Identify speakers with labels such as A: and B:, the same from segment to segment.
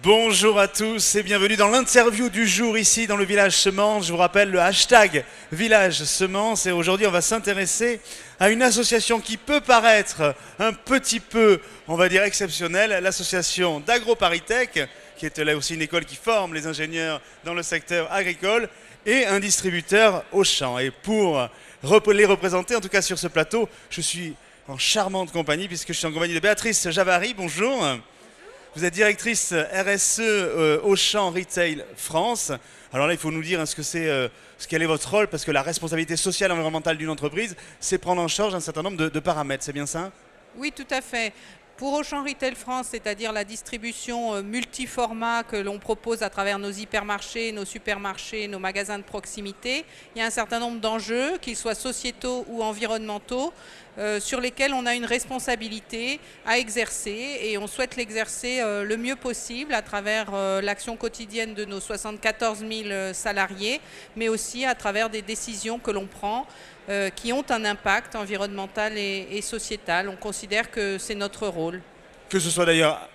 A: Bonjour à tous et bienvenue dans l'interview du jour ici dans le village Semence. Je vous rappelle le hashtag village Semence et aujourd'hui on va s'intéresser à une association qui peut paraître un petit peu, on va dire exceptionnelle, l'association d'AgroParisTech, qui est là aussi une école qui forme les ingénieurs dans le secteur agricole et un distributeur Auchan. Et pour les représenter, en tout cas sur ce plateau, je suis en charmante compagnie puisque je suis en compagnie de Béatrice Javary. Bonjour. Vous êtes directrice RSE Auchan Retail France. Alors là, il faut nous dire quel est votre rôle, parce que la responsabilité sociale et environnementale d'une entreprise, c'est prendre en charge un certain nombre de paramètres, c'est bien ça?
B: Oui, tout à fait. Pour Auchan Retail France, c'est-à-dire la distribution multiformat que l'on propose à travers nos hypermarchés, nos supermarchés, nos magasins de proximité, il y a un certain nombre d'enjeux, qu'ils soient sociétaux ou environnementaux, sur lesquels on a une responsabilité à exercer et on souhaite l'exercer le mieux possible à travers l'action quotidienne de nos 74 000 salariés, mais aussi à travers des décisions que l'on prend qui ont un impact environnemental et sociétal. On considère que c'est notre rôle.
A: Que ce soit d'ailleurs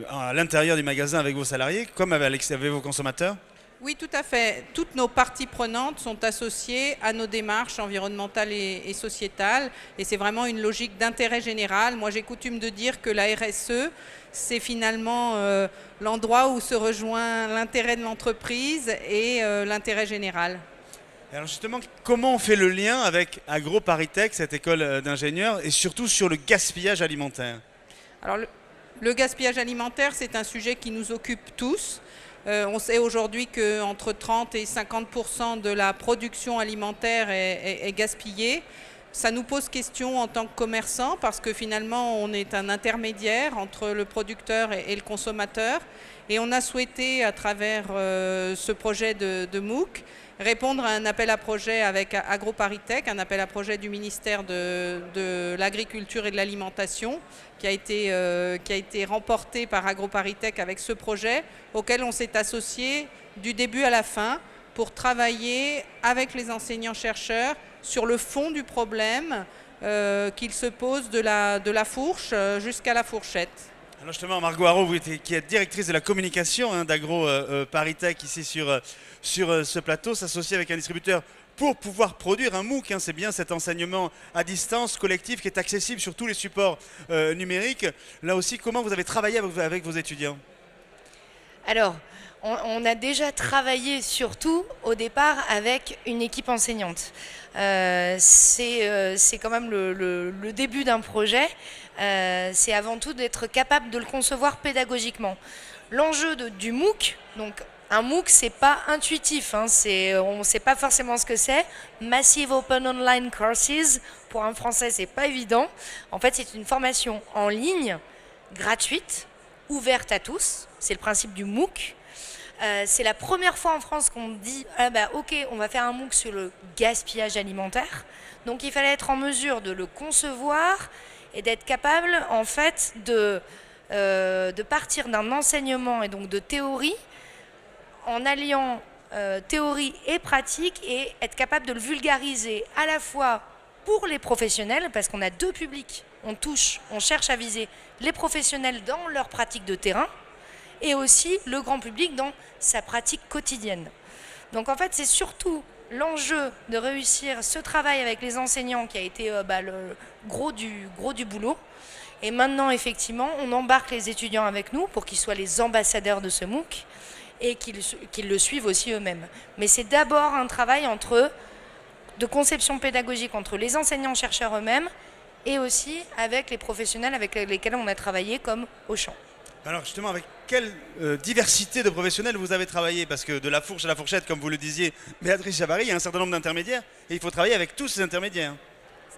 A: à l'intérieur du magasin avec vos salariés, comme avec vos consommateurs?
B: Oui, tout à fait. Toutes nos parties prenantes sont associées à nos démarches environnementales et sociétales. Et c'est vraiment une logique d'intérêt général. Moi, j'ai coutume de dire que la RSE, c'est finalement l'endroit où se rejoint l'intérêt de l'entreprise et l'intérêt général.
A: Alors justement, comment on fait le lien avec AgroParisTech, cette école d'ingénieurs, et surtout sur le gaspillage alimentaire?
B: Alors, le gaspillage alimentaire, c'est un sujet qui nous occupe tous. On sait aujourd'hui qu'entre 30 et 50% de la production alimentaire est gaspillée. Ça nous pose question en tant que commerçants parce que finalement on est un intermédiaire entre le producteur et le consommateur. Et on a souhaité à travers ce projet de MOOC répondre à un appel à projet avec AgroParisTech, un appel à projet du ministère de l'Agriculture et de l'Alimentation qui a été remporté par AgroParisTech avec ce projet auquel on s'est associé du début à la fin pour travailler avec les enseignants-chercheurs sur le fond du problème qu'ils se posent de la fourche jusqu'à la fourchette.
A: Alors justement, Margot Haro, qui êtes directrice de la communication d'AgroParisTech ici sur ce plateau, s'associe avec un distributeur pour pouvoir produire un MOOC. C'est bien cet enseignement à distance collectif qui est accessible sur tous les supports numériques. Là aussi, comment vous avez travaillé avec vos étudiants?
C: Alors, on a déjà travaillé surtout au départ avec une équipe enseignante. C'est quand même le début d'un projet. C'est avant tout d'être capable de le concevoir pédagogiquement. L'enjeu du MOOC, donc un MOOC, c'est pas intuitif, on ne sait pas forcément ce que c'est. Massive Open Online Courses, pour un français, c'est pas évident. En fait, c'est une formation en ligne, gratuite, ouverte à tous. C'est le principe du MOOC. C'est la première fois en France qu'on dit ok, on va faire un MOOC sur le gaspillage alimentaire. Donc il fallait être en mesure de le concevoir et d'être capable en fait de partir d'un enseignement et donc de théorie en alliant théorie et pratique et être capable de le vulgariser à la fois pour les professionnels, parce qu'on a deux publics, on cherche à viser les professionnels dans leur pratique de terrain et aussi le grand public dans sa pratique quotidienne. Donc en fait, c'est surtout l'enjeu de réussir ce travail avec les enseignants qui a été le gros du boulot. Et maintenant, effectivement, on embarque les étudiants avec nous pour qu'ils soient les ambassadeurs de ce MOOC et qu'ils le suivent aussi eux-mêmes. Mais c'est d'abord un travail de conception pédagogique entre les enseignants-chercheurs eux-mêmes et aussi avec les professionnels avec lesquels on a travaillé comme Auchan.
A: Alors justement, avec quelle diversité de professionnels vous avez travaillé? Parce que de la fourche à la fourchette, comme vous le disiez, Béatrice Javary, il y a un certain nombre d'intermédiaires et il faut travailler avec tous ces intermédiaires.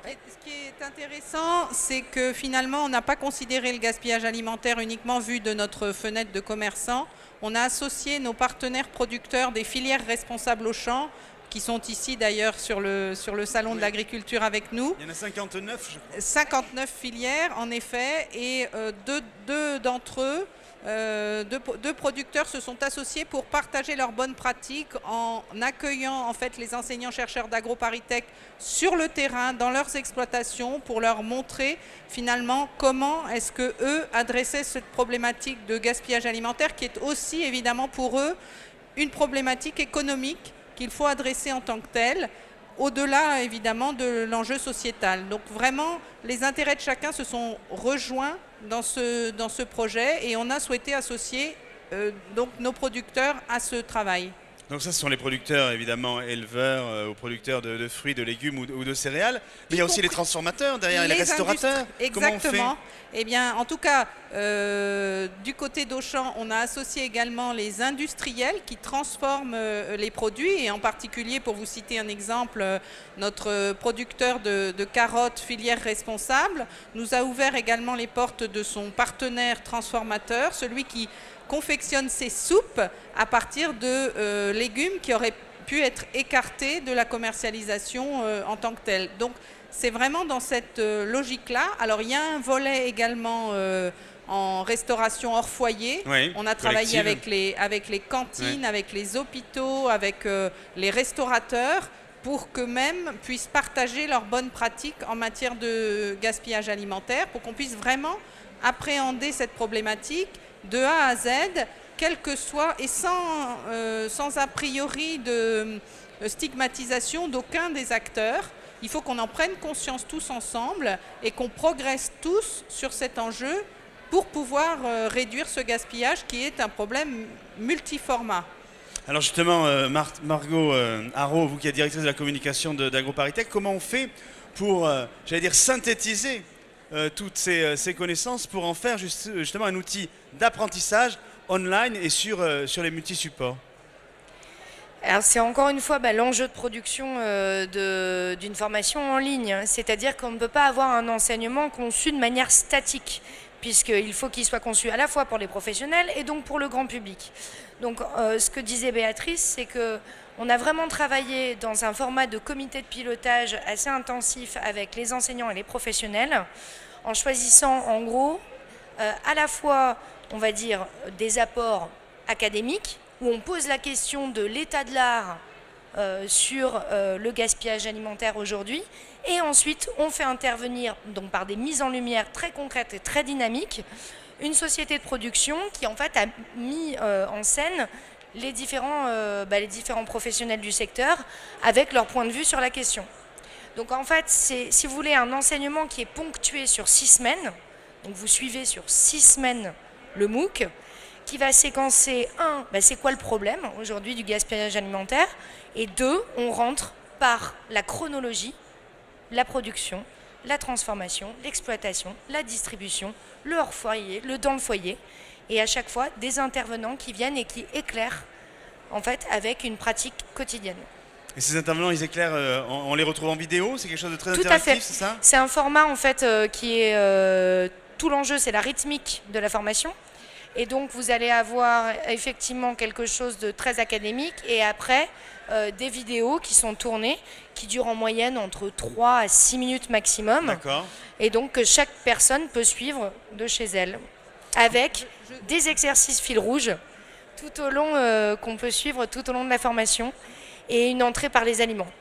B: Ce qui est intéressant, c'est que finalement, on n'a pas considéré le gaspillage alimentaire uniquement vu de notre fenêtre de commerçant. On a associé nos partenaires producteurs des filières responsables Auchan, qui sont ici d'ailleurs sur le salon de l'agriculture avec nous.
A: Il y en a 59, je crois.
B: 59 filières, en effet, et deux d'entre eux deux producteurs se sont associés pour partager leurs bonnes pratiques en accueillant en fait les enseignants-chercheurs d'AgroParisTech sur le terrain, dans leurs exploitations, pour leur montrer finalement comment est-ce que eux adressaient cette problématique de gaspillage alimentaire qui est aussi évidemment pour eux une problématique économique qu'il faut adresser en tant que telle, au-delà évidemment de l'enjeu sociétal. Donc vraiment, les intérêts de chacun se sont rejoints dans ce projet et on a souhaité associer donc nos producteurs à ce travail.
A: Donc ça, ce sont les producteurs, évidemment, éleveurs, aux producteurs de fruits, de légumes ou de céréales. Mais il y a aussi les transformateurs derrière, et les restaurateurs.
B: Exactement.
A: Comment on fait ?
B: Eh bien, en tout cas, du côté d'Auchan, on a associé également les industriels qui transforment les produits. Et en particulier, pour vous citer un exemple, notre producteur de carottes filière responsable nous a ouvert également les portes de son partenaire transformateur, celui qui confectionne ses soupes à partir de légumes qui auraient pu être écartés de la commercialisation en tant que telle. Donc c'est vraiment dans cette logique-là. Alors il y a un volet également en restauration hors foyer.
A: Oui,
B: on a travaillé
A: collective.
B: avec les cantines,
A: Oui.
B: avec les hôpitaux, avec les restaurateurs, pour qu'eux-mêmes puissent partager leurs bonnes pratiques en matière de gaspillage alimentaire, pour qu'on puisse vraiment appréhender cette problématique de A à Z, quel que soit, et sans a priori de stigmatisation d'aucun des acteurs. Il faut qu'on en prenne conscience tous ensemble et qu'on progresse tous sur cet enjeu pour pouvoir réduire ce gaspillage qui est un problème multiformat.
A: Alors justement, Margot Haro, vous qui êtes directrice de la communication d'AgroParisTech, comment on fait pour, j'allais dire, synthétiser toutes ces connaissances pour en faire justement un outil d'apprentissage online et sur les multi-supports?
C: Alors c'est encore une fois l'enjeu de production d'une formation en ligne, c'est-à-dire qu'on ne peut pas avoir un enseignement conçu de manière statique, puisqu'il faut qu'il soit conçu à la fois pour les professionnels et donc pour le grand public. Donc ce que disait Béatrice, c'est qu'on a vraiment travaillé dans un format de comité de pilotage assez intensif avec les enseignants et les professionnels, en choisissant en gros à la fois, on va dire, des apports académiques, où on pose la question de l'état de l'art sur le gaspillage alimentaire aujourd'hui, et ensuite on fait intervenir, donc par des mises en lumière très concrètes et très dynamiques, une société de production qui en fait a mis en scène les différents professionnels du secteur avec leur point de vue sur la question. Donc en fait, c'est, si vous voulez, un enseignement qui est ponctué sur 6 semaines, donc vous suivez sur 6 semaines le MOOC, qui va séquencer, c'est quoi le problème aujourd'hui du gaspillage alimentaire, et 2, on rentre par la chronologie, la production, la transformation, l'exploitation, la distribution, le hors foyer, le dans le foyer, et à chaque fois des intervenants qui viennent et qui éclairent en fait avec une pratique quotidienne.
A: Et ces intervenants, ils éclairent, on les retrouve en vidéo, c'est quelque chose de très
C: Tout
A: interactif,
C: à fait.
A: c'est ça?
C: C'est un format en fait qui est tout l'enjeu, c'est la rythmique de la formation. Et donc vous allez avoir effectivement quelque chose de très académique et après des vidéos qui sont tournées, qui durent en moyenne entre 3 à 6 minutes maximum.
A: D'accord.
C: Et donc que chaque personne peut suivre de chez elle, avec des exercices fil rouge tout au long, qu'on peut suivre tout au long de la formation, et une entrée par les aliments.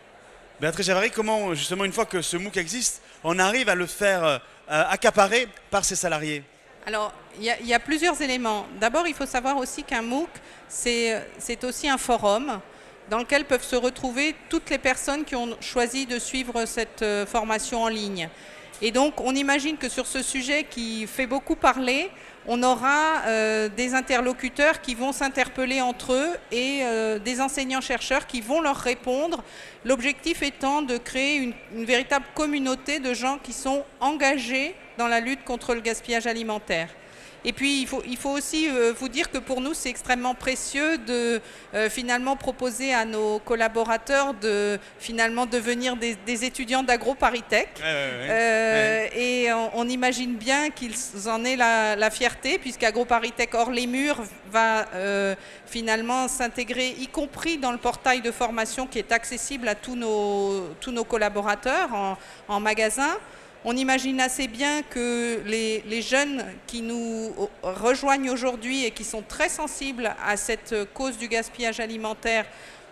A: Béatrice Javary, comment justement une fois que ce MOOC existe, on arrive à le faire accaparer par ses salariés?
B: Alors, il y a plusieurs éléments. D'abord, il faut savoir aussi qu'un MOOC, c'est aussi un forum dans lequel peuvent se retrouver toutes les personnes qui ont choisi de suivre cette formation en ligne. Et donc, on imagine que sur ce sujet qui fait beaucoup parler, on aura des interlocuteurs qui vont s'interpeller entre eux et des enseignants-chercheurs qui vont leur répondre. L'objectif étant de créer une véritable communauté de gens qui sont engagés dans la lutte contre le gaspillage alimentaire. Et puis, il faut aussi vous dire que pour nous, c'est extrêmement précieux de finalement proposer à nos collaborateurs de finalement devenir des étudiants d'AgroParisTech. Et on imagine bien qu'ils en aient la fierté, puisqu'AgroParisTech hors les murs va finalement s'intégrer, y compris dans le portail de formation qui est accessible à tous nos collaborateurs en magasin. On imagine assez bien que les jeunes qui nous rejoignent aujourd'hui et qui sont très sensibles à cette cause du gaspillage alimentaire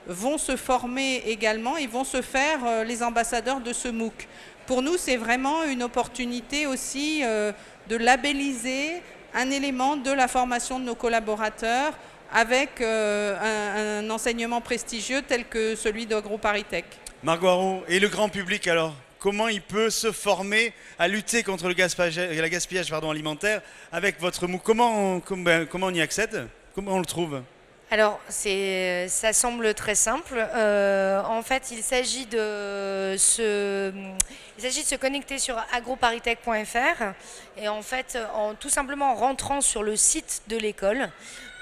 B: vont se former également et vont se faire les ambassadeurs de ce MOOC. Pour nous, c'est vraiment une opportunité aussi de labelliser un élément de la formation de nos collaborateurs avec un enseignement prestigieux tel que celui d'AgroParisTech.
A: Margot Haro, et le grand public alors, comment il peut se former à lutter contre le gaspillage alimentaire avec votre MOOC? Comment on y accède? Comment on le trouve?
C: Alors, ça semble très simple. En fait, il s'agit de se connecter sur agroparisTech.fr et en fait, tout simplement en rentrant sur le site de l'école,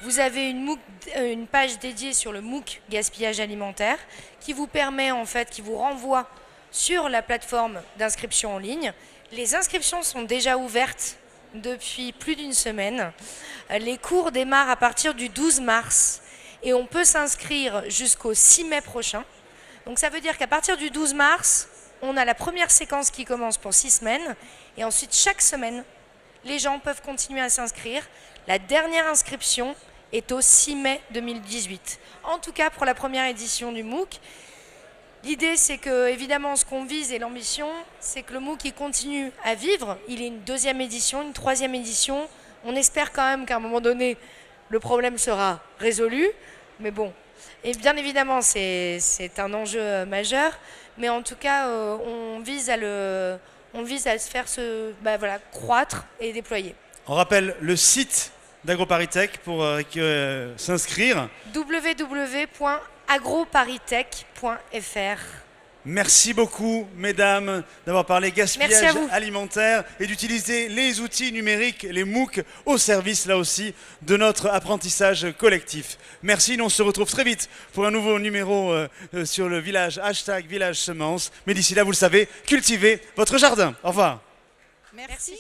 C: vous avez une page dédiée sur le MOOC gaspillage alimentaire qui vous permet en fait, qui vous renvoie sur la plateforme d'inscription en ligne. Les inscriptions sont déjà ouvertes depuis plus d'une semaine. Les cours démarrent à partir du 12 mars et on peut s'inscrire jusqu'au 6 mai prochain. Donc ça veut dire qu'à partir du 12 mars, on a la première séquence qui commence pour 6 semaines et ensuite chaque semaine, les gens peuvent continuer à s'inscrire. La dernière inscription est au 6 mai 2018. En tout cas pour la première édition du MOOC. L'idée, c'est que, évidemment, ce qu'on vise et l'ambition, c'est que le MOOC il continue à vivre. Il est une deuxième édition, une troisième édition. On espère quand même qu'à un moment donné, le problème sera résolu. Mais bon, et bien évidemment, c'est un enjeu majeur. Mais en tout cas, on vise à le faire croître et déployer.
A: On rappelle le site d'AgroParisTech pour s'inscrire.
C: www.agroparisTech.fr.
A: Merci beaucoup, mesdames, d'avoir parlé gaspillage
C: Merci à vous.
A: alimentaire et d'utiliser les outils numériques, les MOOC, au service, là aussi, de notre apprentissage collectif. Merci, nous on se retrouve très vite pour un nouveau numéro sur le village, #village semence. Mais d'ici là, vous le savez, cultivez votre jardin. Au revoir.
B: Merci.